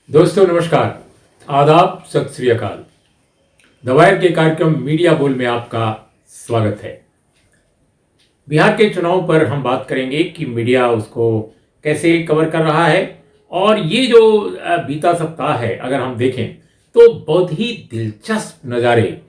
दोस्तों नमस्कार, आदाब, सत श्री अकाल। दवायर के कार्यक्रम मीडिया बोल में आपका स्वागत है। बिहार के चुनाव पर हम बात करेंगे कि मीडिया उसको कैसे कवर कर रहा है। और ये जो बीता सप्ताह है, अगर हम देखें तो बहुत ही दिलचस्प नज़ारे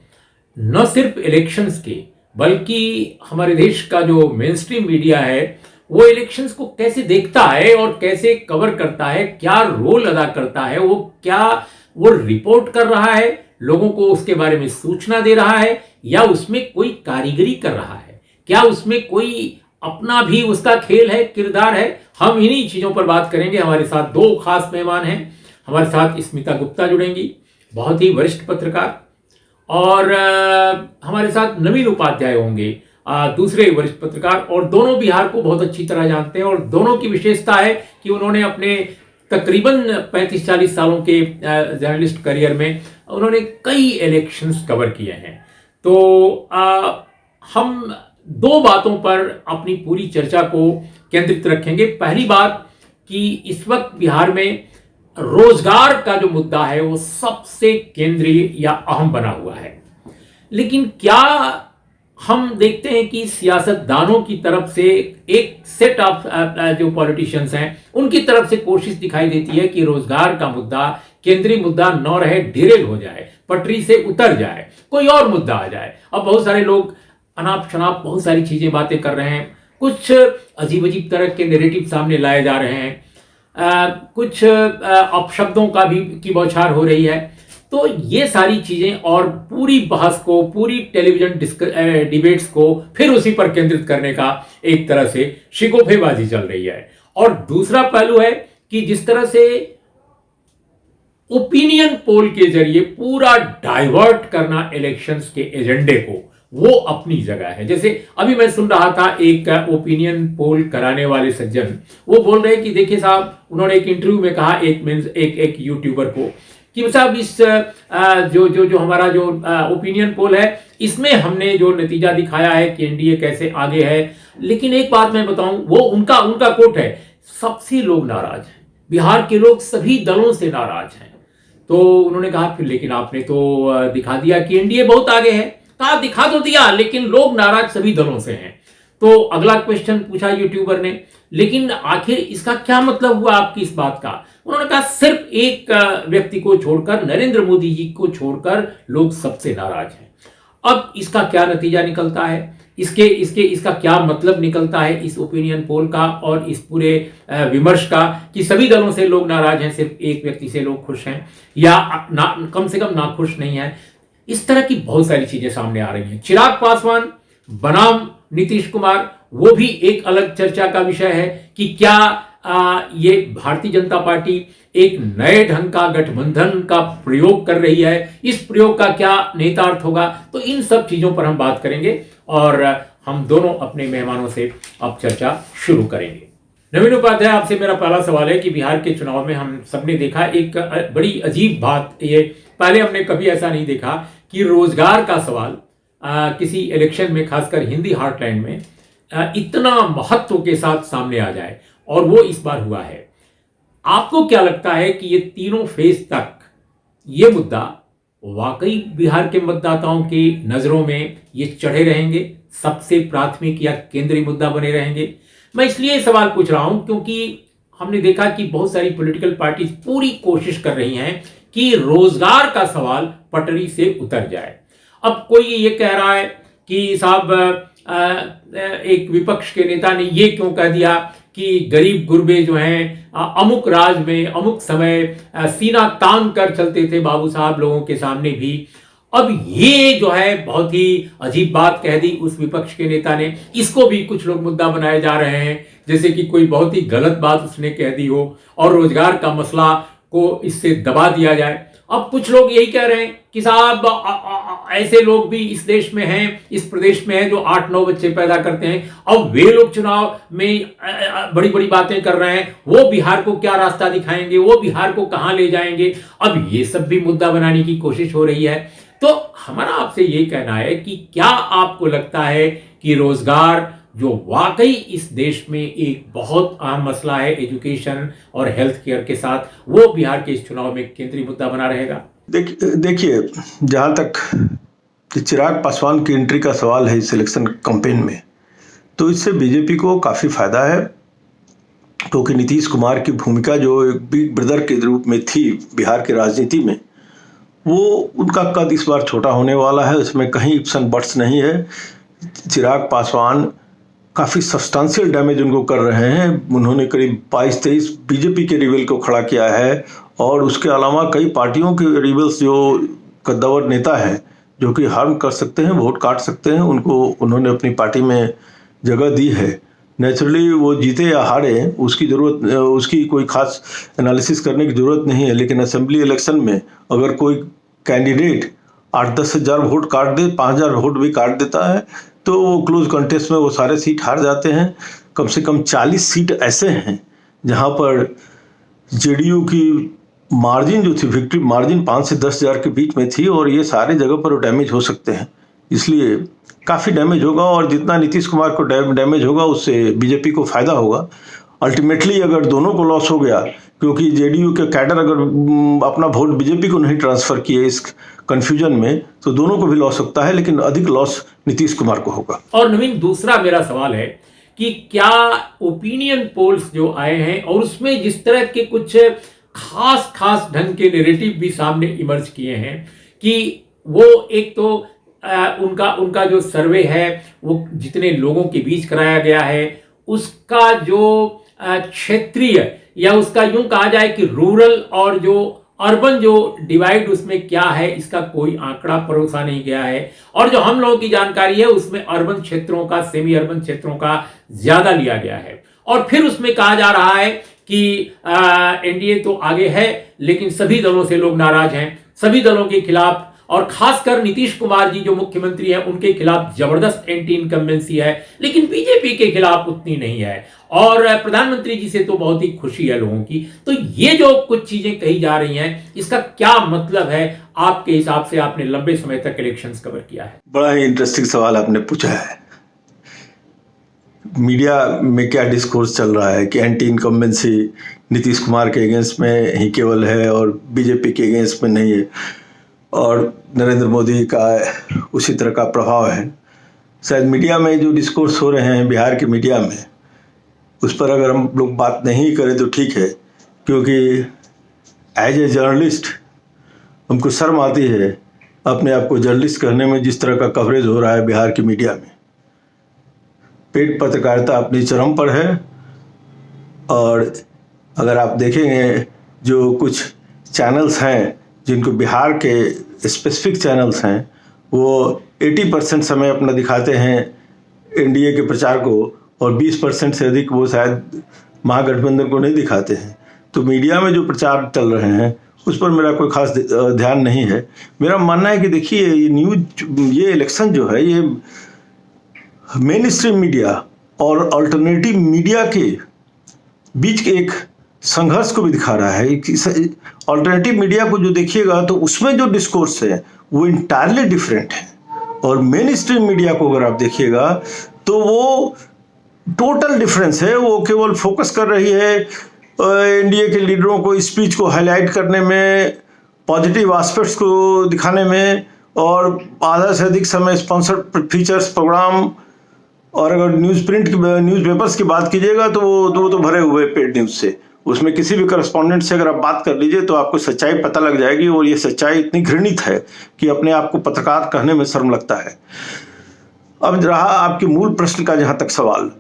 न सिर्फ इलेक्शंस के बल्कि हमारे देश का जो मेन स्ट्रीम मीडिया है वो इलेक्शंस को कैसे देखता है और कैसे कवर करता है, क्या रोल अदा करता है, वो रिपोर्ट कर रहा है, लोगों को उसके बारे में सूचना दे रहा है या उसमें कोई कारीगरी कर रहा है, क्या उसमें कोई अपना भी उसका खेल है, किरदार है। हम इन्हीं चीजों पर बात करेंगे। हमारे साथ दो खास मेहमान हैं। हमारे साथ स्मिता गुप्ता जुड़ेंगी, बहुत ही वरिष्ठ पत्रकार, और हमारे साथ नवीन उपाध्याय होंगे, दूसरे वरिष्ठ पत्रकार, और दोनों बिहार को बहुत अच्छी तरह जानते हैं। और दोनों की विशेषता है कि उन्होंने अपने तकरीबन 35-40 सालों के जर्नलिस्ट करियर में उन्होंने कई इलेक्शंस कवर किए हैं। तो हम दो बातों पर अपनी पूरी चर्चा को केंद्रित रखेंगे। पहली बात कि इस वक्त बिहार में रोजगार का जो मुद्दा है वो सबसे केंद्रीय या अहम बना हुआ है, लेकिन क्या हम देखते हैं कि सियासतदानों की तरफ से एक सेट ऑफ जो पॉलिटिशियंस हैं उनकी तरफ से कोशिश दिखाई देती है कि रोजगार का मुद्दा केंद्रीय मुद्दा न रहे, डिरेल हो जाए, पटरी से उतर जाए, कोई और मुद्दा आ जाए। अब बहुत सारे लोग अनाप शनाप बहुत सारी चीजें बातें कर रहे हैं, कुछ अजीब अजीब तरह के नैरेटिव सामने लाए जा रहे हैं, कुछ अपशब्दों का भी की बौछार हो रही है। तो ये सारी चीजें और पूरी बहस को, पूरी टेलीविजन डिबेट्स को फिर उसी पर केंद्रित करने का एक तरह से शिकोफेबाजी चल रही है। और दूसरा पहलू है कि जिस तरह से ओपिनियन पोल के जरिए पूरा डाइवर्ट करना इलेक्शंस के एजेंडे को, वो अपनी जगह है। जैसे अभी मैं सुन रहा था एक ओपिनियन पोल कराने वाले सज्जन, वो बोल रहे हैं कि देखिए साहब, उन्होंने एक इंटरव्यू में कहा एक यूट्यूबर को कि साहब इस जो हमारा जो ओपिनियन पोल है इसमें हमने जो नतीजा दिखाया है कि एनडीए कैसे आगे है, लेकिन एक बात मैं बताऊं, वो उनका कोट है, सबसे लोग नाराज हैं, बिहार के लोग सभी दलों से नाराज हैं। तो उन्होंने कहा फिर लेकिन आपने तो दिखा दिया कि एनडीए बहुत आगे है। कहा दिखा तो दिया, लेकिन लोग नाराज सभी दलों से हैं। तो अगला क्वेश्चन पूछा यूट्यूबर ने, लेकिन आखिर इसका क्या मतलब हुआ आपकी इस बात का? उन्होंने कहा सिर्फ एक व्यक्ति को छोड़कर, नरेंद्र मोदी जी को छोड़कर लोग सबसे नाराज हैं। अब इसका क्या नतीजा निकलता है, इसका क्या मतलब निकलता है इस ओपिनियन पोल का और इस पूरे विमर्श का कि सभी दलों से लोग नाराज हैं, सिर्फ एक व्यक्ति से लोग खुश हैं या कम से कम नाखुश नहीं है। इस तरह की बहुत सारी चीजें सामने आ रही हैं। चिराग पासवान बनाम नीतीश कुमार, वो भी एक अलग चर्चा का विषय है कि क्या ये भारतीय जनता पार्टी एक नए ढंग का गठबंधन का प्रयोग कर रही है, इस प्रयोग का क्या निहितार्थ होगा। तो इन सब चीजों पर हम बात करेंगे और हम दोनों अपने मेहमानों से अब चर्चा शुरू करेंगे। नवीन उपाध्याय, आपसे मेरा पहला सवाल है कि बिहार के चुनाव में हम सबने देखा एक बड़ी अजीब बात, ये पहले हमने कभी ऐसा नहीं देखा कि रोजगार का सवाल किसी इलेक्शन में, खासकर हिंदी हार्टलैंड में, इतना महत्व के साथ सामने आ जाए, और वो इस बार हुआ है। आपको क्या लगता है कि ये तीनों फेज तक ये मुद्दा वाकई बिहार के मतदाताओं की नजरों में ये चढ़े रहेंगे, सबसे प्राथमिक या केंद्रीय मुद्दा बने रहेंगे? मैं इसलिए सवाल पूछ रहा हूं क्योंकि हमने देखा कि बहुत सारी पॉलिटिकल पार्टीज पूरी कोशिश कर रही हैं कि रोजगार का सवाल पटरी से उतर जाए। अब कोई ये कह रहा है कि साहब, एक विपक्ष के नेता ने ये क्यों कह दिया कि गरीब गुरबे जो हैं अमुक राज में अमुक समय सीना तान कर चलते थे बाबू साहब लोगों के सामने भी। अब ये जो है बहुत ही अजीब बात कह दी उस विपक्ष के नेता ने, इसको भी कुछ लोग मुद्दा बनाए जा रहे हैं, जैसे कि कोई बहुत ही गलत बात उसने कह दी हो और रोजगार का मसला को इससे दबा दिया जाए। अब कुछ लोग यही कह रहे हैं कि साहब ऐसे लोग भी इस देश में हैं, इस प्रदेश में हैं जो 8-9 बच्चे पैदा करते हैं। अब वे लोग चुनाव में बड़ी बड़ी बातें कर रहे हैं, वो बिहार को क्या रास्ता दिखाएंगे, वो बिहार को कहां ले जाएंगे। अब ये सब भी मुद्दा बनाने की कोशिश हो रही है। तो हमारा आपसे ये कहना है कि क्या आपको लगता है कि रोजगार जो वाकई इस देश में एक बहुत अहम मसला है एजुकेशन और हेल्थ केयर के साथ, वो बिहार के इस चुनाव में केंद्रीय मुद्दा बना रहेगा? देखिए, जहाँ तक चिराग पासवान की एंट्री का सवाल है इस इलेक्शन कैंपेन में, तो इससे बीजेपी को काफ़ी फायदा है, क्योंकि नीतीश कुमार की भूमिका जो एक बिग ब्रदर के रूप में थी बिहार की राजनीति में, वो उनका कद इस बार छोटा होने वाला है, उसमें कहीं इप्स एंड बट्स नहीं है। चिराग पासवान काफ़ी सब्सटेंशियल डैमेज उनको कर रहे हैं। उन्होंने करीब 22-23 बीजेपी के रिबेल को खड़ा किया है, और उसके अलावा कई पार्टियों के रिबेल्स जो कद्दावर नेता हैं जो कि हार्म कर सकते हैं, वोट काट सकते हैं, उनको उन्होंने अपनी पार्टी में जगह दी है। नेचुरली वो जीते या हारे उसकी कोई खास एनालिसिस करने की ज़रूरत नहीं है, लेकिन असेंबली इलेक्शन में अगर कोई कैंडिडेट 8-10 हज़ार वोट काट दे, 5,000 वोट भी काट देता है, तो वो क्लोज कंटेस्ट में वो सारे सीट हार जाते हैं। कम से कम 40 सीट ऐसे हैं जहां पर जेडीयू की मार्जिन जो थी, विक्ट्री मार्जिन 5 से 10 हज़ार के बीच में थी, और ये सारे जगह पर डैमेज हो सकते हैं। इसलिए काफ़ी डैमेज होगा, और जितना नीतीश कुमार को डैमेज होगा उससे बीजेपी को फायदा होगा। अल्टीमेटली अगर दोनों को लॉस हो गया, क्योंकि जेडीयू के कैडर अगर अपना वोट बीजेपी को नहीं ट्रांसफर किए इस कंफ्यूजन में, तो दोनों को भी लॉस सकता है, लेकिन अधिक लॉस नीतीश कुमार को होगा। और नवीन, दूसरा मेरा सवाल है कि क्या ओपिनियन पोल्स जो आए हैं और उसमें जिस तरह के कुछ खास ढंग के नैरेटिव भी सामने इमर्ज किए हैं कि वो एक तो उनका जो सर्वे है वो जितने लोगों के बीच कराया गया है उसका जो क्षेत्रीय या उसका यूं कहा जाए कि रूरल और जो अर्बन जो डिवाइड उसमें क्या है इसका कोई आंकड़ा परोसा नहीं गया है, और जो हम लोगों की जानकारी है उसमें अर्बन क्षेत्रों का, सेमी अर्बन क्षेत्रों का ज्यादा लिया गया है। और फिर उसमें कहा जा रहा है कि एनडीए तो आगे है लेकिन सभी दलों से लोग नाराज हैं, सभी दलों के खिलाफ, और खासकर नीतीश कुमार जी जो मुख्यमंत्री हैं उनके खिलाफ जबरदस्त एंटी इनकम्बेंसी है, लेकिन बीजेपी के खिलाफ उतनी नहीं है, और प्रधानमंत्री जी से तो बहुत ही खुशी है लोगों की। तो ये जो कुछ चीजें कही जा रही हैं इसका क्या मतलब है आपके हिसाब से? आपने लंबे समय तक इलेक्शंस कवर किया है। बड़ा ही इंटरेस्टिंग सवाल आपने पूछा है। मीडिया में क्या डिस्कोर्स चल रहा है कि एंटी इनकम्बेंसी नीतीश कुमार के अगेंस्ट में ही केवल है और बीजेपी के अगेंस्ट में नहीं है, और नरेंद्र मोदी का उसी तरह का प्रभाव है। शायद मीडिया में जो डिस्कोर्स हो रहे हैं बिहार के मीडिया में, उस पर अगर हम लोग बात नहीं करें तो ठीक है, क्योंकि एज ए जर्नलिस्ट हमको शर्म आती है अपने आप को जर्नलिस्ट कहने में। जिस तरह का कवरेज हो रहा है बिहार की मीडिया में, पेड पत्रकारिता अपनी चरम पर है, और अगर आप देखेंगे जो कुछ चैनल्स हैं जिनको बिहार के स्पेसिफिक चैनल्स हैं, वो 80% समय अपना दिखाते हैं एनडीए के प्रचार को, और 20% से अधिक वो शायद महागठबंधन को नहीं दिखाते हैं। तो मीडिया में जो प्रचार चल रहे हैं उस पर मेरा कोई खास ध्यान नहीं है। मेरा मानना है कि देखिए, ये इलेक्शन जो है ये मेन स्ट्रीम मीडिया और अल्टरनेटिव मीडिया के बीच के एक संघर्ष को भी दिखा रहा है। अल्टरनेटिव मीडिया को जो देखिएगा तो उसमें जो डिस्कोर्स है वो इंटायरली डिफरेंट है, और मेन स्ट्रीम मीडिया को अगर आप देखिएगा तो वो टोटल डिफरेंस है। वो केवल फोकस कर रही है एनडीए के लीडरों को स्पीच को हाईलाइट करने में, पॉजिटिव एस्पेक्ट्स को दिखाने में, और आधा से अधिक समय स्पॉन्सर्ड फीचर्स प्रोग्राम, और अगर न्यूज़पेपर्स की बात कीजिएगा तो वो तो भरे हुए पेड न्यूज़ से। उसमें किसी भी करस्पॉन्डेंट से अगर आप बात कर लीजिए तो आपको सच्चाई पता लग जाएगी, और ये सच्चाई इतनी घृणित है कि अपने आप को पत्रकार कहने में शर्म लगता है। अब रहा आपके मूल प्रश्न का जहाँ तक सवाल,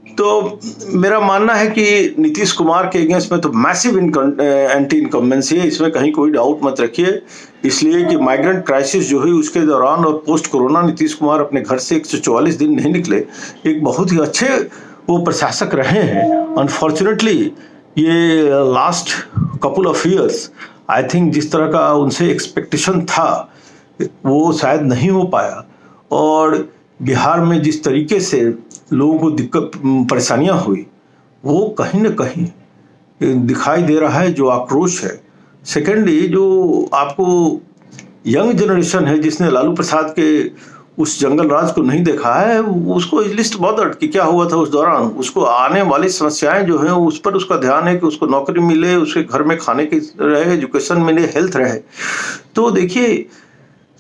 तो मेरा मानना है कि नीतीश कुमार के अगेंस्ट में तो मैसिव एंटी इनकम्बेंसी है, इसमें कहीं कोई डाउट मत रखिए। इसलिए कि माइग्रेंट क्राइसिस जो है उसके दौरान और पोस्ट कोरोना नीतीश कुमार अपने घर से 144 दिन नहीं निकले। एक बहुत ही अच्छे वो प्रशासक रहे हैं। अनफॉर्चुनेटली ये last couple of years I think जिस तरह का उनसे एक्सपेक्टेशन था वो शायद नहीं हो पाया, और बिहार में जिस तरीके से लोगों को दिक्कत परेशानियां हुई वो कहीं ना कहीं दिखाई दे रहा है, जो आक्रोश है। सेकेंडली जो आपको यंग जनरेशन है जिसने लालू प्रसाद के उस जंगल राज को नहीं देखा है, उसको लिस्ट बॉदर्ड कि क्या हुआ था उस दौरान। उसको आने वाली समस्याएं जो हैं उस पर उसका ध्यान है कि उसको नौकरी मिले, उसके घर में खाने की रहे, एजुकेशन मिले, हेल्थ रहे। तो देखिए,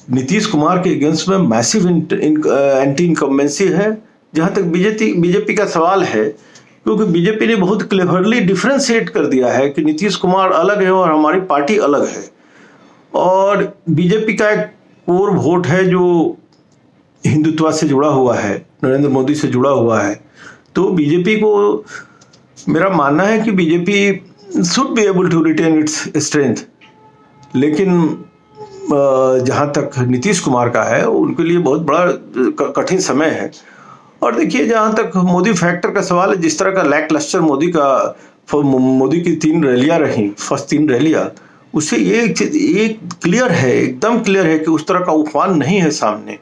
नीतीश कुमार के अगेंस्ट में मैसिव एंटी इनकम्बेंसी है। जहाँ तक बीजेपी का सवाल है, क्योंकि बीजेपी ने बहुत क्लेवरली डिफ्रेंशिएट कर दिया है कि नीतीश कुमार अलग है और हमारी पार्टी अलग है। और बीजेपी का एक कोर वोट है जो हिंदुत्व से जुड़ा हुआ है, नरेंद्र मोदी से जुड़ा हुआ है। तो बीजेपी को, मेरा मानना है कि BJP should be able to retain its strength. लेकिन जहाँ तक नीतीश कुमार का है, उनके लिए बहुत बड़ा कठिन समय है। और देखिए, जहाँ तक मोदी फैक्टर का सवाल है, जिस तरह का लैक लस्टर मोदी की 3 रैलियाँ रहीं, फर्स्ट 3 रैलियाँ, उससे ये क्लियर है, एकदम क्लियर है कि उस तरह का उफान नहीं है सामने।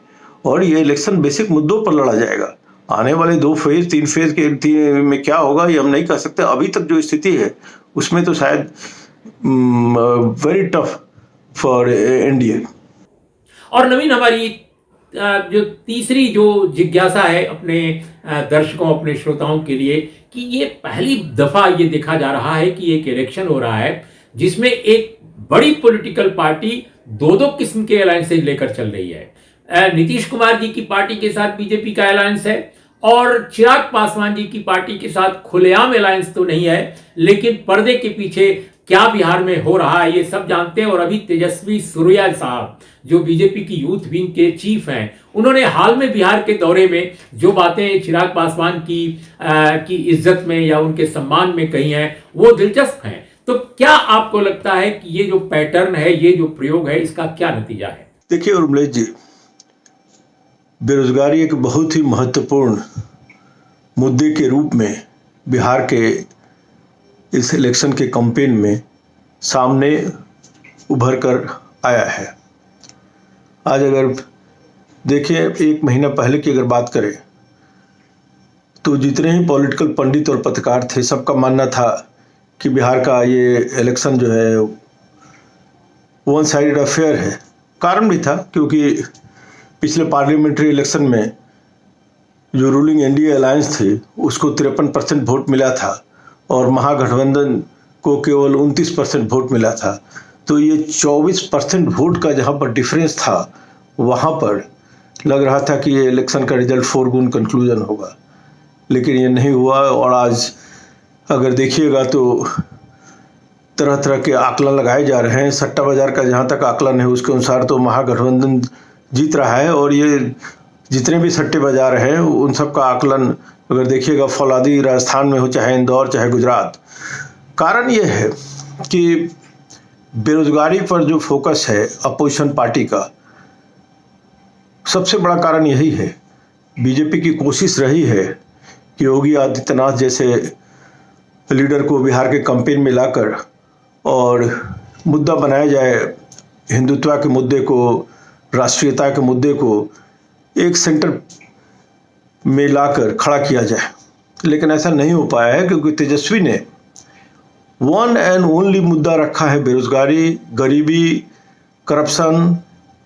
और ये इलेक्शन बेसिक मुद्दों पर लड़ा जाएगा। आने वाले 2 फेज 3 फेज के में क्या होगा ये हम नहीं कह सकते। अभी तक जो स्थिति है उसमें तो शायद वेरी टफ फॉर एनडीए। और नवीन, हमारी जो तीसरी जो जिज्ञासा है अपने दर्शकों, अपने श्रोताओं के लिए, कि ये पहली दफा ये देखा जा रहा है कि एक इलेक्शन हो रहा है जिसमें एक बड़ी पॉलिटिकल पार्टी 2 किस्म के अलायंसेज लेकर चल रही है। नीतीश कुमार जी की पार्टी के साथ बीजेपी का अलायंस है, और चिराग पासवान जी की पार्टी के साथ खुलेआम अलायंस तो नहीं है, लेकिन पर्दे के पीछे क्या बिहार में हो रहा है ये सब जानते हैं। और अभी तेजस्वी सूर्या साहब, जो बीजेपी की यूथ विंग के चीफ हैं, उन्होंने हाल में बिहार के दौरे में जो बातें चिराग पासवान की इज्जत में या उनके सम्मान में कही हैं, वो दिलचस्प हैं। तो क्या आपको लगता है कि ये जो पैटर्न है, ये जो प्रयोग है, इसका क्या नतीजा है? देखिए उर्मिलेश जी, बेरोजगारी एक बहुत ही महत्वपूर्ण मुद्दे के रूप में बिहार के इस इलेक्शन के कैंपेन में सामने उभर कर आया है। आज अगर देखिए, 1 महीना पहले की अगर बात करें तो जितने ही पॉलिटिकल पंडित और पत्रकार थे, सबका मानना था कि बिहार का ये इलेक्शन जो है वन साइडेड अफेयर है। कारण भी था, क्योंकि पिछले पार्लियामेंट्री इलेक्शन में जो रूलिंग एनडीए अलायंस थी उसको 53% वोट मिला था और महागठबंधन को केवल 29% वोट मिला था। तो ये 24% वोट का जहाँ पर डिफरेंस था, वहाँ पर लग रहा था कि ये इलेक्शन का रिजल्ट फोरगुन कंक्लूजन होगा, लेकिन ये नहीं हुआ। और आज अगर देखिएगा तो तरह तरह के आकलन लगाए जा रहे हैं। सट्टा बाजार का जहाँ तक आकलन है उसके अनुसार तो महागठबंधन जीत रहा है, और ये जितने भी सट्टे बाजार हैं उन सब का आकलन अगर देखिएगा, फौलादी राजस्थान में हो, चाहे इंदौर, चाहे गुजरात। कारण ये है कि बेरोजगारी पर जो फोकस है अपोजिशन पार्टी का, सबसे बड़ा कारण यही है। बीजेपी की कोशिश रही है कि योगी आदित्यनाथ जैसे लीडर को बिहार के कैंपेन में लाकर और मुद्दा बनाया जाए, हिंदुत्व के मुद्दे को, राष्ट्रीयता के मुद्दे को एक सेंटर में लाकर खड़ा किया जाए। लेकिन ऐसा नहीं हो पाया है, क्योंकि तेजस्वी ने वन एंड ओनली मुद्दा रखा है बेरोजगारी, गरीबी, करप्शन।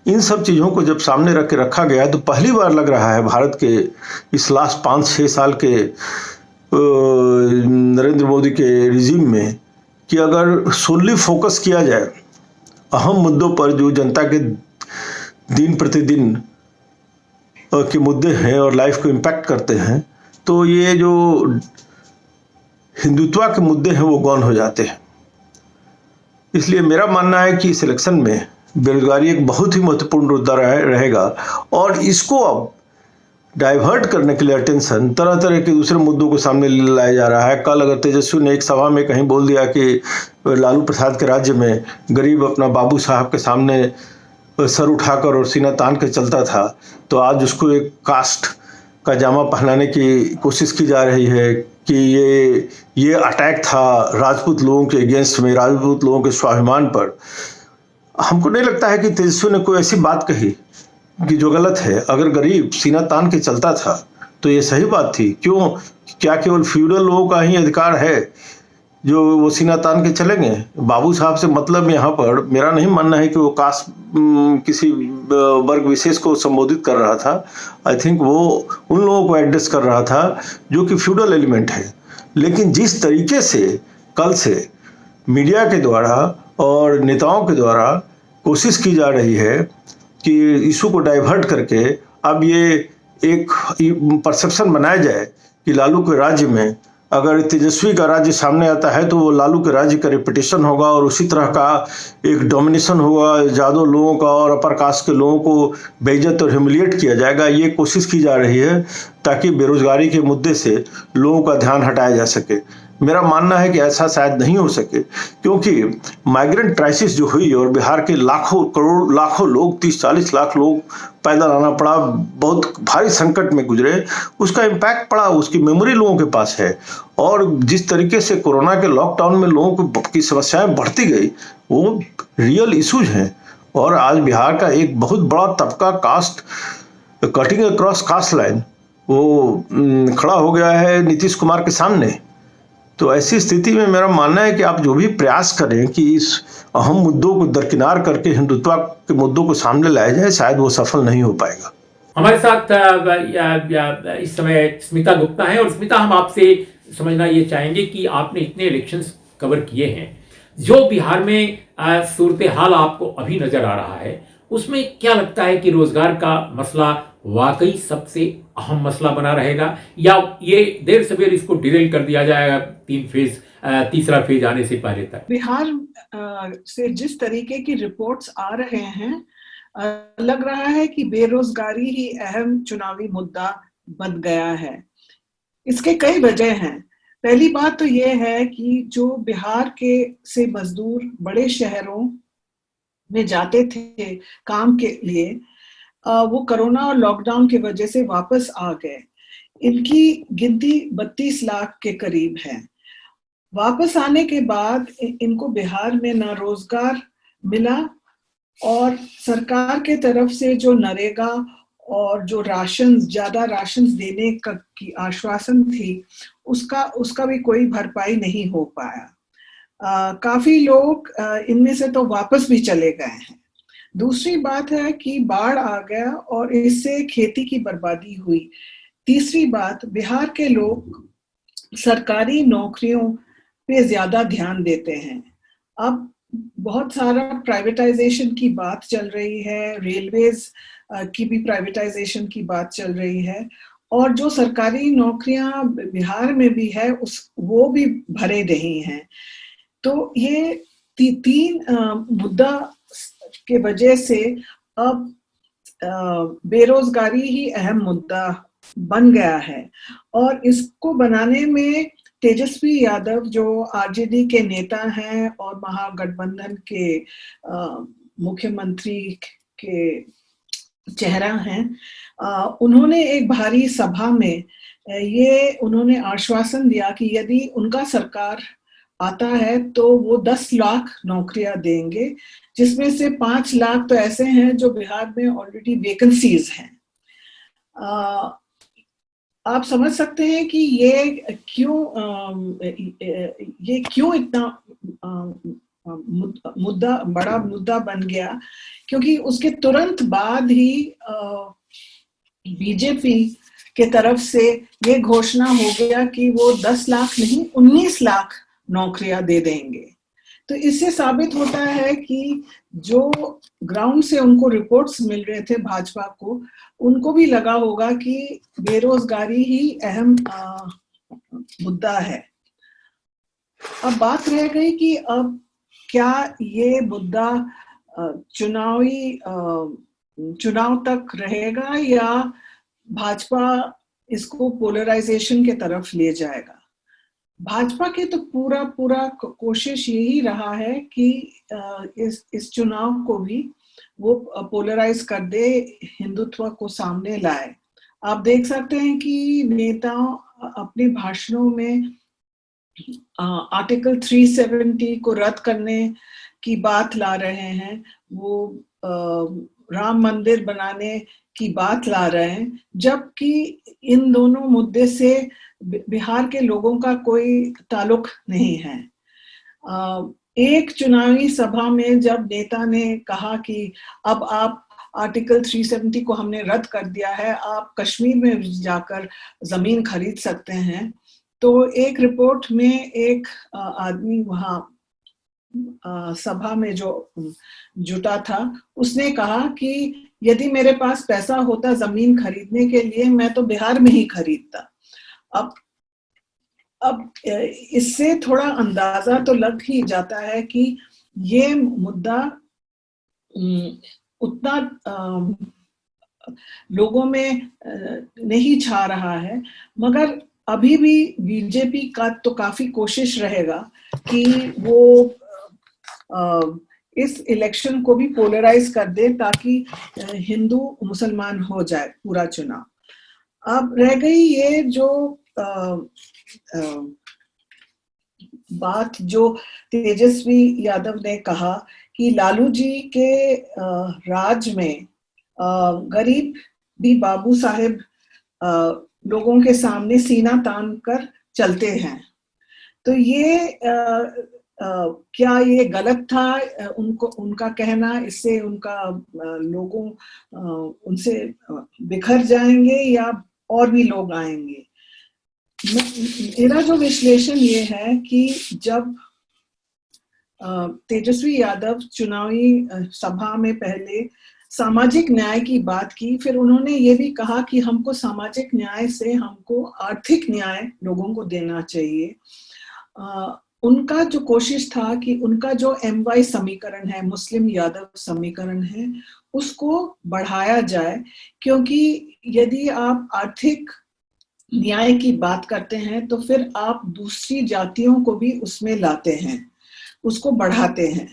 इन सब चीज़ों को जब सामने रख के रखा गया तो पहली बार लग रहा है भारत के इस लास्ट 5-6 साल के नरेंद्र मोदी के रिजीम में कि अगर सोनली फोकस किया जाए अहम मुद्दों पर जो जनता के दिन प्रतिदिन के मुद्दे हैं और लाइफ को इम्पैक्ट करते हैं, तो ये जो हिंदुत्व के मुद्दे हैं वो गौन हो जाते हैं। इसलिए मेरा मानना है कि इस इलेक्शन में बेरोजगारी एक बहुत ही महत्वपूर्ण मुद्दा रहेगा, और इसको अब डाइवर्ट करने के लिए अटेंशन तरह तरह के दूसरे मुद्दों को सामने लाया जा रहा है। कल अगर तेजस्वी ने एक सभा में कहीं बोल दिया कि लालू प्रसाद के राज्य में गरीब अपना बाबू साहब के सामने सर उठाकर और सीना तान के चलता था, तो आज उसको एक कास्ट का जामा पहनाने की कोशिश की जा रही है कि ये अटैक था राजपूत लोगों के अगेंस्ट में, राजपूत लोगों के स्वाभिमान पर। हमको नहीं लगता है कि तेजस्वी ने कोई ऐसी बात कही कि जो गलत है। अगर गरीब सीना तान के चलता था तो ये सही बात थी। क्यों? क्या केवल फ्यूडल लोगों का ही अधिकार है जो वो सीना तान के चलेंगे? बाबू साहब से मतलब यहाँ पर मेरा नहीं मानना है कि वो किसी वर्ग विशेष को संबोधित कर रहा था। आई थिंक वो उन लोगों को एड्रेस कर रहा था जो कि फ्यूडल एलिमेंट है। लेकिन जिस तरीके से कल से मीडिया के द्वारा और नेताओं के द्वारा कोशिश की जा रही है कि इशू को डाइवर्ट करके अब ये एक परसेप्शन बनाया जाए कि लालू के राज्य में अगर तेजस्वी का राज्य सामने आता है तो वो लालू के राज्य का रिपीटेशन होगा और उसी तरह का एक डोमिनेशन होगा, यादव लोगों का और अपर कास्ट के लोगों को बेइज्जत और ह्यूमिलिएट किया जाएगा। ये कोशिश की जा रही है ताकि बेरोजगारी के मुद्दे से लोगों का ध्यान हटाया जा सके। मेरा मानना है कि ऐसा शायद नहीं हो सके, क्योंकि माइग्रेंट क्राइसिस जो हुई और बिहार के लाखों करोड़ लाखों लोग 30-40 लाख लोग पैदल आना पड़ा, बहुत भारी संकट में गुजरे, उसका इम्पैक्ट पड़ा, उसकी मेमोरी लोगों के पास है। और जिस तरीके से कोरोना के लॉकडाउन में लोगों की समस्याएं बढ़ती गई, वो रियल इश्यूज हैं। और आज बिहार का एक बहुत बड़ा तबका caste cutting across caste line वो खड़ा हो गया है नीतीश कुमार के सामने। तो ऐसी स्थिति में मेरा मानना है कि आप जो भी प्रयास करें कि इस अहम मुद्दों को दरकिनार करके हिंदुत्व के मुद्दों को सामने लाया जाए, शायद वो सफल नहीं हो पाएगा। हमारे साथ इस समय स्मिता गुप्ता है। और स्मिता, हम आपसे समझना ये चाहेंगे कि आपने इतने इलेक्शंस कवर किए हैं, जो बिहार में सूरत हाल आपको अभी नजर आ रहा है, उसमें क्या लगता है कि रोजगार का मसला वाकई सबसे अहम मसला बना रहेगा, या ये देर सवेर इसको डिरेल कर दिया जाएगा तीसरा फेज आने से पहले तक? बिहार से जिस तरीके की रिपोर्ट्स आ रहे हैं, लग रहा है कि बेरोजगारी ही अहम चुनावी मुद्दा बन गया है। इसके कई वजह हैं। पहली बात तो ये है कि जो बिहार के से मजदूर बड़े शहरों में जाते थे काम के लिए, वो कोरोना और लॉकडाउन की वजह से वापस आ गए। इनकी गिनती 32 लाख के करीब है। वापस आने के बाद इनको बिहार में ना रोजगार मिला, और सरकार के तरफ से जो नरेगा और जो ज्यादा राशन देने की आश्वासन थी, उसका भी कोई भरपाई नहीं हो पाया। काफी लोग इनमें से तो वापस भी चले गए हैं। दूसरी बात है कि बाढ़ आ गया और इससे खेती की बर्बादी हुई। तीसरी बात, बिहार के लोग सरकारी नौकरियों पे ज्यादा ध्यान देते हैं। अब बहुत सारा प्राइवेटाइजेशन की बात चल रही है, रेलवेज की भी प्राइवेटाइजेशन की बात चल रही है, और जो सरकारी नौकरियां बिहार में भी है वो भी भरे नहीं हैं। तो ये तीन मुद्दा के वजह से अब बेरोजगारी ही अहम मुद्दा बन गया है। और इसको बनाने में तेजस्वी यादव, जो आरजेडी के नेता हैं और महागठबंधन के मुख्यमंत्री के चेहरा हैं, उन्होंने एक भारी सभा में ये उन्होंने आश्वासन दिया कि यदि उनका सरकार आता है तो वो 10 लाख नौकरियां देंगे, जिसमें से 5 लाख तो ऐसे हैं जो बिहार में ऑलरेडी वैकेंसीज हैं। आप समझ सकते हैं कि ये क्यों इतना बड़ा मुद्दा बन गया, क्योंकि उसके तुरंत बाद ही बीजेपी के तरफ से ये घोषणा हो गया कि वो 10 लाख नहीं 19 लाख नौकरियां दे देंगे। तो इससे साबित होता है कि जो ग्राउंड से उनको रिपोर्ट्स मिल रहे थे भाजपा को, उनको भी लगा होगा कि बेरोजगारी ही अहम मुद्दा है। अब बात रह गई कि अब क्या ये मुद्दा चुनाव तक रहेगा या भाजपा इसको पोलराइजेशन के तरफ ले जाएगा। भाजपा के तो पूरा कोशिश यही रहा है कि इस चुनाव को भी वो पोलराइज कर दे, हिंदुत्व को सामने लाए। आप देख सकते हैं कि नेता अपने भाषणों में आर्टिकल 370 को रद्द करने की बात ला रहे हैं। वो राम मंदिर बनाने की बात ला रहे हैं, जबकि इन दोनों मुद्दे से बिहार के लोगों का कोई ताल्लुक नहीं है। एक चुनावी सभा में जब नेता ने कहा कि अब आप आर्टिकल 370 को हमने रद्द कर दिया है, आप कश्मीर में जाकर जमीन खरीद सकते हैं, तो एक रिपोर्ट में एक आदमी वहां सभा में जो जुटा था, उसने कहा कि यदि मेरे पास पैसा होता जमीन खरीदने के लिए, मैं तो बिहार में ही खरीदता। अब इससे थोड़ा अंदाजा तो लग ही जाता है कि ये मुद्दा उतना लोगों में नहीं छा रहा है, मगर अभी भी बीजेपी का तो काफी कोशिश रहेगा कि वो इस इलेक्शन को भी पोलराइज कर दे, ताकि हिंदू मुसलमान हो जाए पूरा चुनाव। अब रह गई ये जो बात जो तेजस्वी यादव ने कहा कि लालू जी के राज में गरीब भी बाबू साहेब लोगों के सामने सीना तान कर चलते हैं, तो ये क्या ये गलत था उनका कहना? इससे उनका लोगों उनसे बिखर जाएंगे या और भी लोग आएंगे? मेरा जो विश्लेषण ये है कि जब तेजस्वी यादव चुनावी सभा में पहले सामाजिक न्याय की बात की, फिर उन्होंने ये भी कहा कि हमको सामाजिक न्याय से हमको आर्थिक न्याय लोगों को देना चाहिए। उनका जो कोशिश था कि उनका जो MY समीकरण है, मुस्लिम यादव समीकरण है, उसको बढ़ाया जाए, क्योंकि यदि आप आर्थिक न्याय की बात करते हैं तो फिर आप दूसरी जातियों को भी उसमें लाते हैं, उसको बढ़ाते हैं।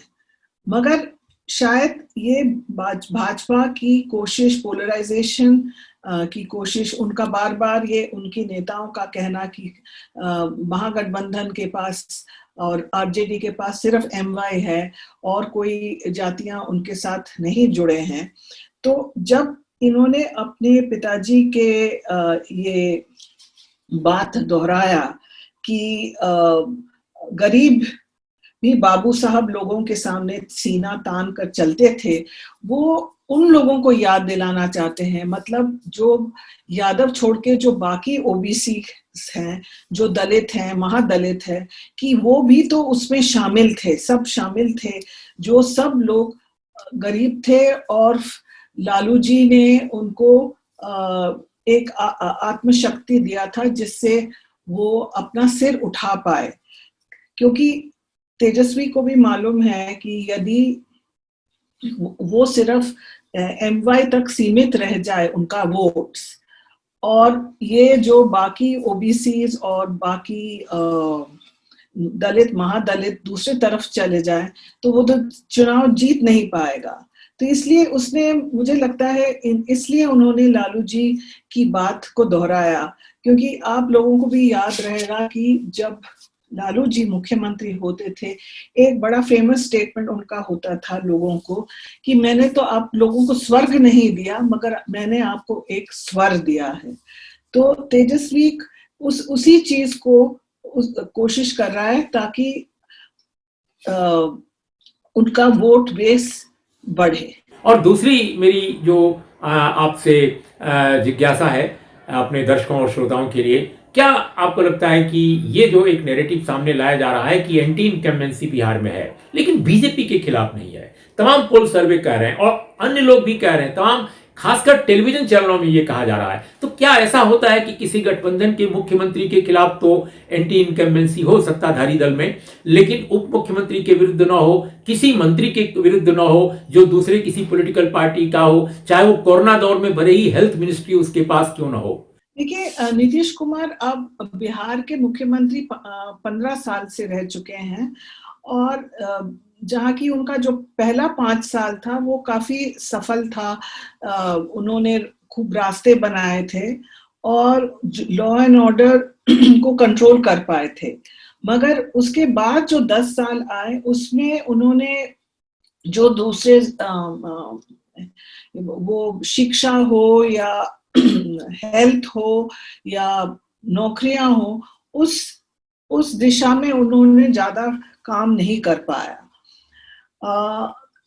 मगर शायद ये भाजपा की कोशिश, पोलराइजेशन की कोशिश, उनका बार बार ये उनके नेताओं का कहना कि महागठबंधन के पास और RJD के पास सिर्फ MY है और कोई जातियां उनके साथ नहीं जुड़े हैं, तो जब इन्होंने अपने पिताजी के ये बात दोहराया कि गरीब भी बाबू साहब लोगों के सामने सीना तान कर चलते थे, वो उन लोगों को याद दिलाना चाहते हैं, मतलब जो यादव छोड़ के जो बाकी OBC हैं, जो दलित हैं, महादलित है, कि वो भी तो उसमें शामिल थे, सब शामिल थे, जो सब लोग गरीब थे और लालू जी ने उनको एक आत्मशक्ति दिया था जिससे वो अपना सिर उठा पाए। क्योंकि तेजस्वी को भी मालूम है कि यदि वो सिर्फ MY तक सीमित रह जाए उनका वोट्स, और ये जो बाकी OBCs और बाकी दलित महादलित दूसरे तरफ चले जाए, तो वो तो चुनाव जीत नहीं पाएगा। तो इसलिए उसने, मुझे लगता है इसलिए उन्होंने लालू जी की बात को दोहराया, क्योंकि आप लोगों को भी याद रहेगा कि जब लालू जी मुख्यमंत्री होते थे, एक बड़ा फेमस स्टेटमेंट उनका होता था लोगों को कि मैंने तो आप लोगों को स्वर्ग नहीं दिया, मगर मैंने आपको एक स्वर दिया है। तो तेजस्वी उसी चीज को कोशिश कर रहा है ताकि उनका वोट बेस बढ़े। और दूसरी मेरी जो आपसे जिज्ञासा है अपने दर्शकों और श्रोताओं के लिए, क्या आपको लगता है कि ये जो एक नैरेटिव सामने लाया जा रहा है कि एंटी इनकम्बेंसी बिहार में है लेकिन बीजेपी के खिलाफ नहीं है, तमाम पोल सर्वे कह रहे हैं और अन्य लोग भी कह रहे हैं, तमाम खासकर टेलीविजन चैनलों में ये कहा जा रहा है, तो क्या ऐसा होता है कि किसी गठबंधन के मुख्यमंत्री के खिलाफ तो एंटी इनकम्बेंसी हो सत्ताधारी दल में, लेकिन उप मुख्यमंत्री के विरुद्ध न हो, किसी मंत्री के विरुद्ध न हो जो दूसरे किसी पॉलिटिकल पार्टी का हो, चाहे वो कोरोना दौर में भले ही हेल्थ मिनिस्ट्री उसके पास क्यों ना हो? देखिए, नीतीश कुमार अब बिहार के मुख्यमंत्री 15 साल से रह चुके हैं, और जहाँ की उनका जो पहला 5 साल था वो काफी सफल था। उन्होंने खूब रास्ते बनाए थे और लॉ एंड ऑर्डर को कंट्रोल कर पाए थे। मगर उसके बाद जो 10 साल आए उसमें उन्होंने जो दूसरे वो शिक्षा हो या हेल्थ हो या नौकरियां हो, उस दिशा में उन्होंने ज्यादा काम नहीं कर पाया।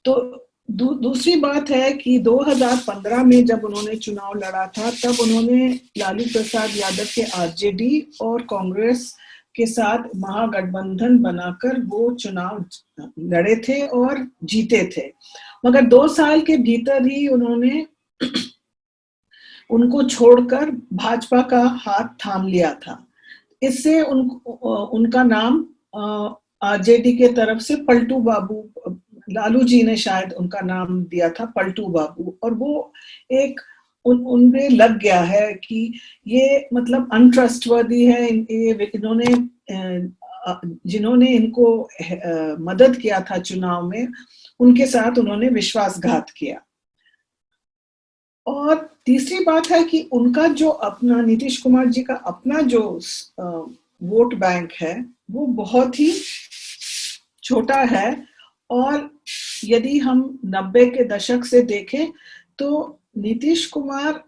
तो दूसरी बात है कि 2015 में जब उन्होंने चुनाव लड़ा था, तब उन्होंने लालू प्रसाद यादव के आरजेडी और कांग्रेस के साथ महागठबंधन बनाकर वो चुनाव लड़े थे और जीते थे। मगर 2 साल के भीतर ही उन्होंने उनको छोड़कर भाजपा का हाथ थाम लिया था। इससे उनका नाम आरजेडी के तरफ से पलटू बाबू, लालू जी ने शायद उनका नाम दिया था पलटू बाबू, और वो एक उनमें लग गया है कि ये मतलब अनट्रस्टवर्दी है। इन्होंने जिन्होंने इनको मदद किया था चुनाव में, उनके साथ उन्होंने विश्वासघात किया। और तीसरी बात है कि उनका जो अपना, नीतीश कुमार जी का अपना जो वोट बैंक है, वो बहुत ही छोटा है। और यदि हम 90 के दशक से देखें तो नीतीश कुमार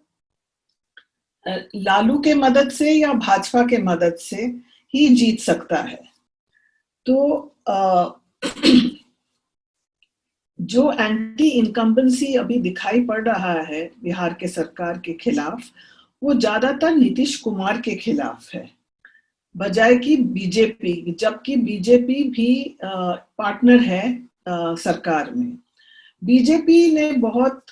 लालू के मदद से या भाजपा के मदद से ही जीत सकता है। तो जो एंटी इनकम्बेंसी अभी दिखाई पड़ रहा है बिहार के सरकार के खिलाफ, वो ज्यादातर नीतीश कुमार के खिलाफ है, बजाय कि बीजेपी, जबकि बीजेपी भी पार्टनर है सरकार में। बीजेपी ने बहुत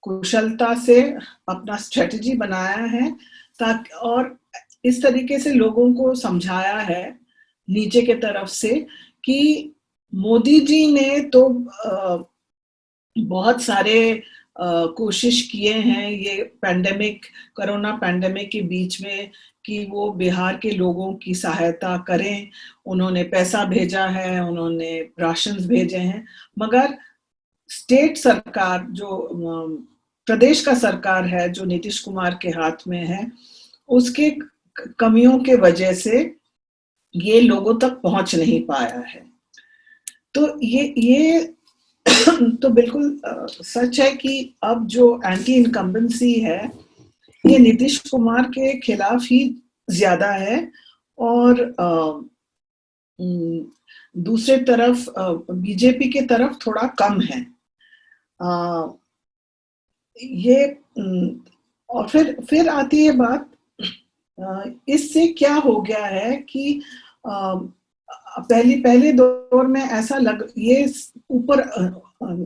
कुशलता से अपना स्ट्रेटजी बनाया है ताकि, और इस तरीके से लोगों को समझाया है नीचे के तरफ से कि मोदी जी ने तो बहुत सारे कोशिश किए हैं ये कोरोना पैंडेमिक के बीच में कि वो बिहार के लोगों की सहायता करें। उन्होंने पैसा भेजा है, उन्होंने राशंस भेजे हैं, मगर स्टेट सरकार, जो प्रदेश का सरकार है जो नीतीश कुमार के हाथ में है, उसके कमियों के वजह से ये लोगों तक पहुंच नहीं पाया है। तो ये तो बिल्कुल सच है कि अब जो एंटी इनकम्बेंसी है ये नीतीश कुमार के खिलाफ ही ज्यादा है, और दूसरे तरफ बीजेपी के तरफ थोड़ा कम है। ये और फिर आती है बात, इससे क्या हो गया है कि पहले दौर में ऐसा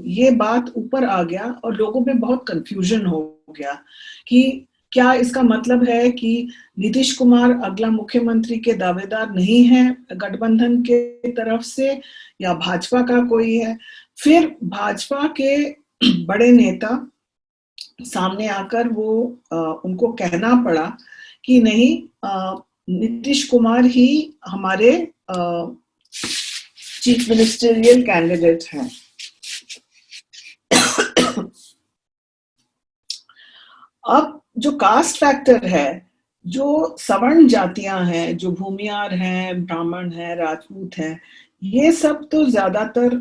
ये बात ऊपर आ गया और लोगों में बहुत कंफ्यूजन हो गया कि क्या इसका मतलब है कि नीतीश कुमार अगला मुख्यमंत्री के दावेदार नहीं है गठबंधन के तरफ से, या भाजपा का कोई है। फिर भाजपा के बड़े नेता सामने आकर उनको कहना पड़ा कि नहीं, नीतीश कुमार ही हमारे चीफ मिनिस्टरियल कैंडिडेट हैं। अब जो कास्ट फैक्टर है, जो सवर्ण जातियां हैं, जो भूमियार हैं, ब्राह्मण हैं, राजपूत हैं, ये सब तो ज्यादातर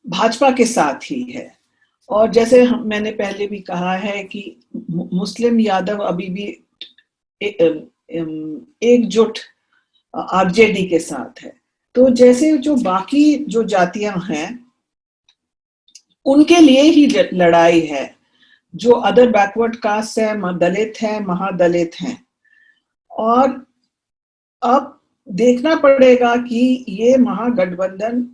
भाजपा के साथ ही है। और जैसे मैंने पहले भी कहा है कि मुस्लिम यादव अभी भी एकजुट आरजेडी के साथ है। तो जैसे जो बाकी जो जातियां हैं उनके लिए ही लड़ाई है, जो अदर बैकवर्ड कास्ट है, दलित है, महादलित हैं। और अब देखना पड़ेगा कि ये महागठबंधन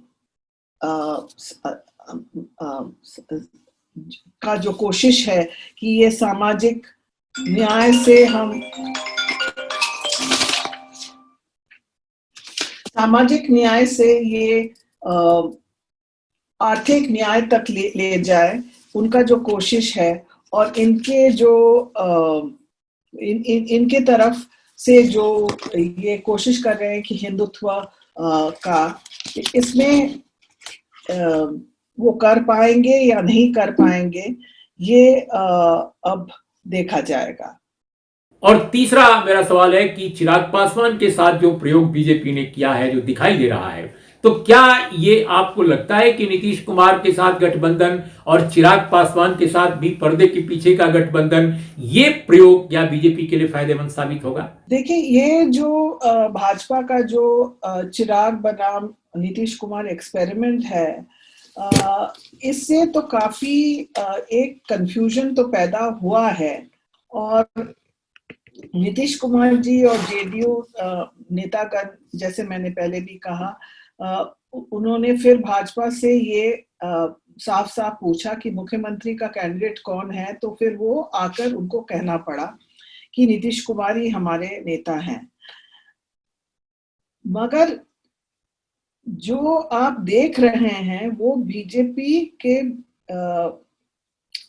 का जो कोशिश है कि ये सामाजिक न्याय से ये आर्थिक न्याय तक ले जाए, उनका जो कोशिश है, और इनके जो इनके तरफ से जो ये कोशिश कर रहे हैं कि हिंदुत्व का, इसमें वो कर पाएंगे या नहीं कर पाएंगे, ये अब देखा जाएगा। और तीसरा मेरा सवाल है कि चिराग पासवान के साथ जो प्रयोग बीजेपी ने किया है, जो दिखाई दे रहा है तो क्या ये आपको लगता है कि नीतीश कुमार के साथ गठबंधन और चिराग पासवान के साथ भी पर्दे के पीछे का गठबंधन, ये प्रयोग क्या बीजेपी के लिए फायदेमंद साबित होगा? देखिए, ये जो भाजपा का जो चिराग बनाम नीतीश कुमार एक्सपेरिमेंट है, इससे तो काफी एक कंफ्यूजन तो पैदा हुआ है। और नीतीश कुमार जी और जेडीयू नेतागण, जैसे मैंने पहले भी कहा, उन्होंने फिर भाजपा से ये साफ साफ पूछा कि मुख्यमंत्री का कैंडिडेट कौन है, तो फिर वो आकर उनको कहना पड़ा कि नीतीश कुमार ही हमारे नेता हैं। मगर जो आप देख रहे हैं वो बीजेपी के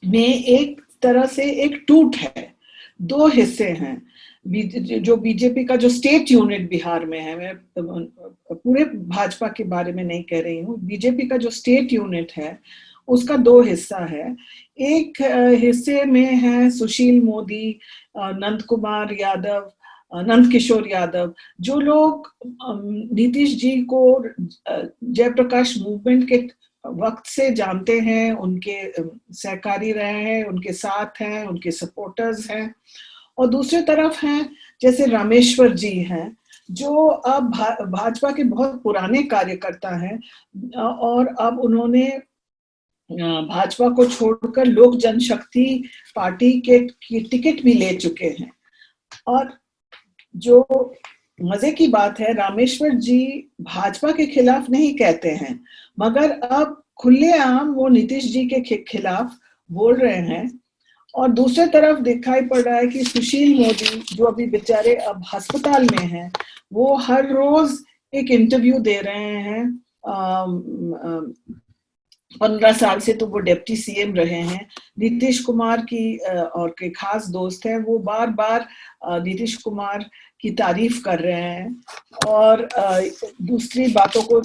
में एक तरह से एक टूट है, दो हिस्से हैं। जो बीजेपी का जो स्टेट यूनिट बिहार में है, मैं पूरे भाजपा के बारे में नहीं कह रही हूँ, बीजेपी का जो स्टेट यूनिट है उसका दो हिस्सा है। एक हिस्से में है सुशील मोदी, नंद कुमार यादव, नंद किशोर यादव, जो लोग नीतीश जी को जयप्रकाश मूवमेंट के वक्त से जानते हैं, उनके सहकारी रहे हैं, उनके साथ हैं, उनके सपोर्टर्स हैं। और दूसरी तरफ हैं जैसे रामेश्वर जी हैं, जो अब भाजपा के बहुत पुराने कार्यकर्ता हैं और अब उन्होंने भाजपा को छोड़कर लोक जनशक्ति पार्टी की टिकट भी ले चुके हैं। और जो मजे की बात है, रामेश्वर जी भाजपा के खिलाफ नहीं कहते हैं, मगर अब खुलेआम वो नीतीश जी के खिलाफ बोल रहे हैं। और दूसरे तरफ दिखाई पड़ रहा है कि सुशील मोदी, जो अभी बेचारे अब अस्पताल में हैं, वो हर रोज एक इंटरव्यू दे रहे हैं। 15 साल से तो वो डिप्टी सीएम रहे हैं। नीतीश कुमार की और के खास दोस्त हैं, वो बार बार नीतीश कुमार की तारीफ कर रहे हैं और दूसरी बातों को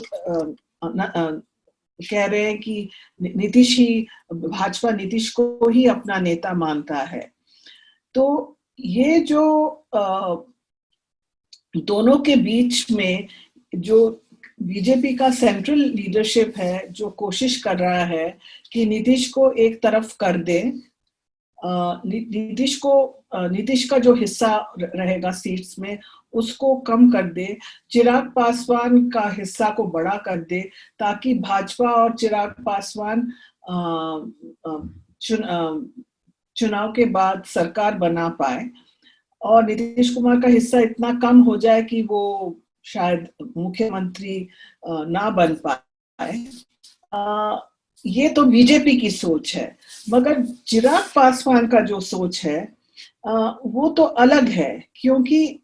कह रहे हैं कि नीतीश ही, भाजपा नीतीश को ही अपना नेता मानता है। तो ये जो दोनों के बीच में जो बीजेपी का सेंट्रल लीडरशिप है, जो कोशिश कर रहा है कि नीतीश को एक तरफ कर दे, नीतीश का जो हिस्सा रहेगा सीट्स में उसको कम कर दे, चिराग पासवान का हिस्सा को बड़ा कर दे, ताकि भाजपा और चिराग पासवान चुनाव के बाद सरकार बना पाए और नीतीश कुमार का हिस्सा इतना कम हो जाए कि वो शायद मुख्यमंत्री ना बन पाए। ये तो बीजेपी की सोच है, मगर चिराग पासवान का जो सोच है वो तो अलग है, क्योंकि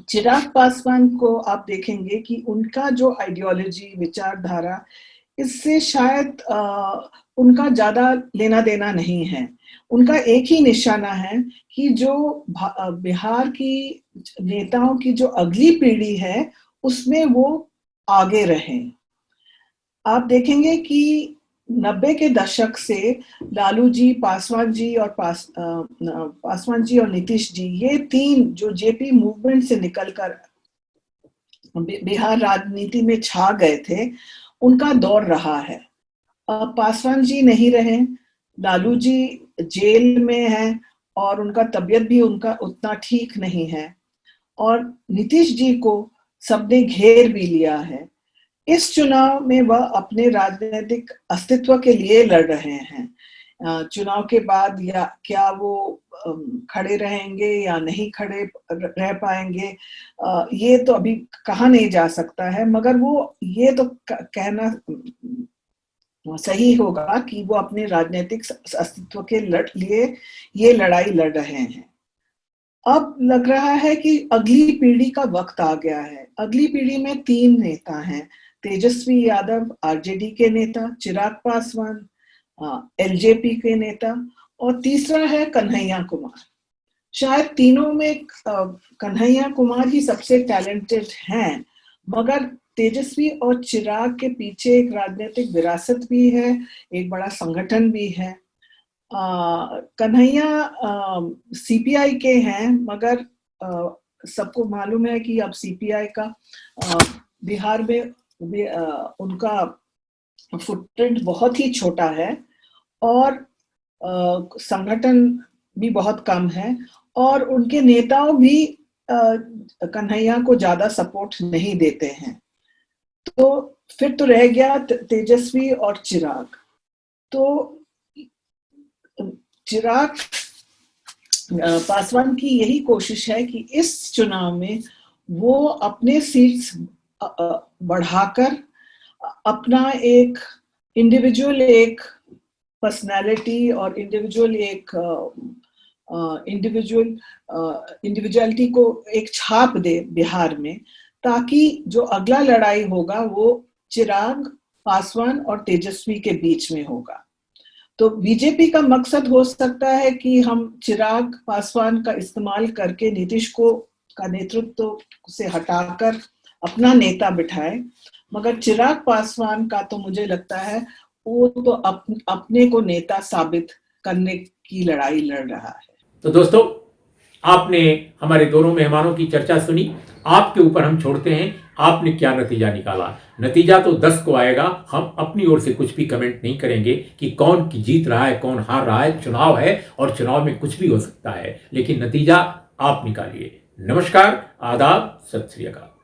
चिराग पासवान को आप देखेंगे कि उनका जो आइडियोलॉजी, विचारधारा, इससे शायद उनका ज्यादा लेना देना नहीं है। उनका एक ही निशाना है कि जो बिहार की नेताओं की जो अगली पीढ़ी है उसमें वो आगे रहें। आप देखेंगे कि 90 के दशक से लालू जी, पासवान जी और पासवान जी और नीतीश जी, ये तीन जो जेपी मूवमेंट से निकलकर बिहार राजनीति में छा गए थे, उनका दौर रहा है। पासवान जी नहीं रहे, लालू जी जेल में हैं और उनका तबीयत भी उनका उतना ठीक नहीं है, और नीतीश जी को सबने घेर भी लिया है। इस चुनाव में वह अपने राजनीतिक अस्तित्व के लिए लड़ रहे हैं। चुनाव के बाद या क्या वो खड़े रहेंगे या नहीं खड़े रह पाएंगे, ये तो अभी कहा नहीं जा सकता है, मगर वो ये तो कहना सही होगा कि वो अपने राजनीतिक अस्तित्व के लिए ये लड़ाई लड़ रहे हैं। अब लग रहा है कि अगली पीढ़ी का वक्त आ गया है। अगली पीढ़ी में तीन नेता हैं, तेजस्वी यादव आरजेडी के नेता, चिराग पासवान एलजेपी के नेता, और तीसरा है कन्हैया कुमार। शायद तीनों में कन्हैया कुमार ही सबसे टैलेंटेड हैं, मगर तेजस्वी और चिराग के पीछे एक राजनीतिक विरासत भी है, एक बड़ा संगठन भी है। कन्हैया सीपीआई के हैं, मगर सबको मालूम है कि अब सीपीआई का बिहार में उनका फुटप्रिंट बहुत ही छोटा है और संगठन भी बहुत कम है और उनके नेताओं भी कन्हैया को ज्यादा सपोर्ट नहीं देते हैं। तो फिर तो रह गया तेजस्वी और चिराग। तो चिराग पासवान की यही कोशिश है कि इस चुनाव में वो अपने सीट्स बढ़ाकर अपना एक इंडिविजुअल पर्सनालिटी और इंडिविजुअलिटी को एक छाप दे बिहार में, ताकि जो अगला लड़ाई होगा वो चिराग पासवान और तेजस्वी के बीच में होगा। तो बीजेपी का मकसद हो सकता है कि हम चिराग पासवान का इस्तेमाल करके नीतीश को का नेतृत्व से हटाकर अपना नेता बिठाए, मगर चिराग पासवान का तो मुझे लगता है वो तो अपने को नेता साबित करने की लड़ाई लड़ रहा है। तो दोस्तों, आपने हमारे दोनों मेहमानों की चर्चा सुनी। आपके ऊपर हम छोड़ते हैं, आपने क्या नतीजा निकाला। नतीजा तो 10 को आएगा। हम अपनी ओर से कुछ भी कमेंट नहीं करेंगे कि कौन की जीत रहा है, कौन हार रहा है। चुनाव है और चुनाव में कुछ भी हो सकता है, लेकिन नतीजा आप निकालिए। नमस्कार, आदाब, सत श्री अकाल।